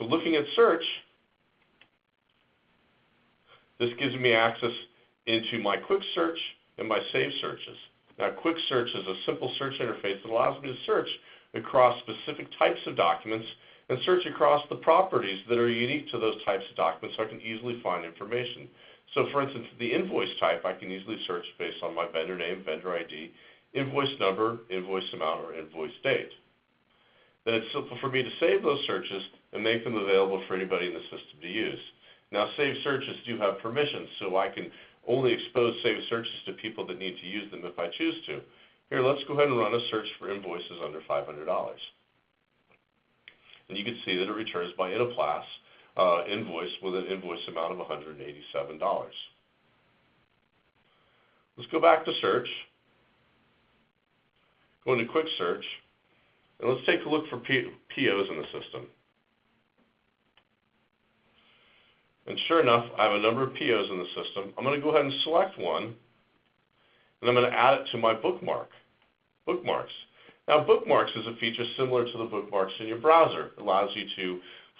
So looking at search, this gives me access into my quick search and my saved searches. Now, quick search is a simple search interface that allows me to search across specific types of documents and search across the properties that are unique to those types of documents so I can easily find information. So for instance, the invoice type, I can easily search based on my vendor name, vendor ID, invoice number, invoice amount, or invoice date. Then it's simple for me to save those searches and make them available for anybody in the system to use. Now, saved searches do have permissions, so I can only expose saved searches to people that need to use them if I choose to. Here, let's go ahead and run a search for invoices under $500. And you can see that it returns my Innoplast invoice with an invoice amount of $187. Let's go back to search, go into quick search, and let's take a look for POs in the system. And sure enough, I have a number of POs in the system. I'm going to go ahead and select one, and I'm going to add it to my bookmarks. Now, bookmarks is a feature similar to the bookmarks in your browser. It allows you to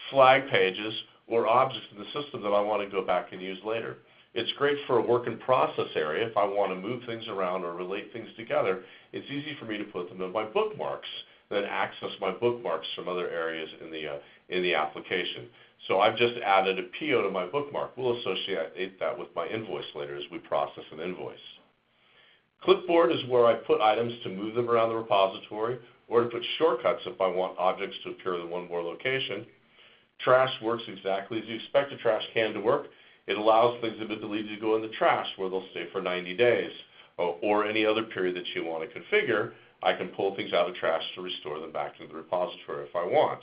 flag pages or objects in the system that I want to go back and use later. It's great for a work in process area. If I want to move things around or relate things together, it's easy for me to put them in my bookmarks, then access my bookmarks from other areas in the application. So I've just added a PO to my bookmark. We'll associate that with my invoice later as we process an invoice. Clipboard is where I put items to move them around the repository or to put shortcuts if I want objects to appear in one more location. Trash works exactly as you expect a trash can to work. It allows things that have been deleted to go in the trash where they'll stay for 90 days or any other period that you want to configure. I can pull things out of trash to restore them back into the repository if I want.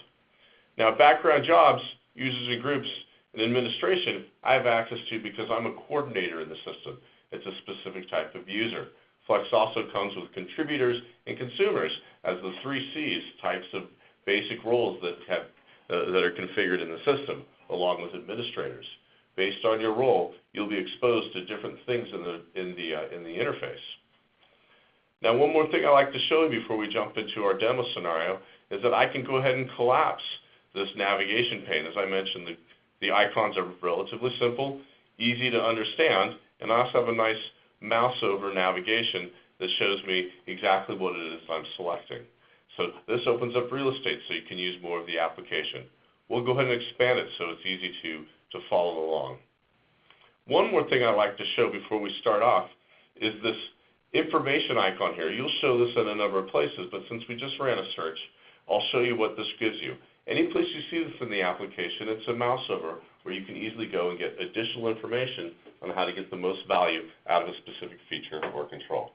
Now, background jobs, users and groups, and administration, I have access to because I'm a coordinator in the system. It's a specific type of user. Flex also comes with contributors and consumers as the 3 C's, types of basic roles that are configured in the system, along with administrators. Based on your role, you'll be exposed to different things in the interface. Now, one more thing I'd like to show you before we jump into our demo scenario is that I can go ahead and collapse this navigation pane. As I mentioned, the icons are relatively simple, easy to understand, and I also have a nice mouse over navigation that shows me exactly what it is I'm selecting. So this opens up real estate so you can use more of the application. We'll go ahead and expand it so it's easy to follow along. One more thing I'd like to show before we start off is this information icon here. You'll show this in a number of places, but since we just ran a search, I'll show you what this gives you. Any place you see this in the application, it's a mouse over where you can easily go and get additional information on how to get the most value out of a specific feature or control.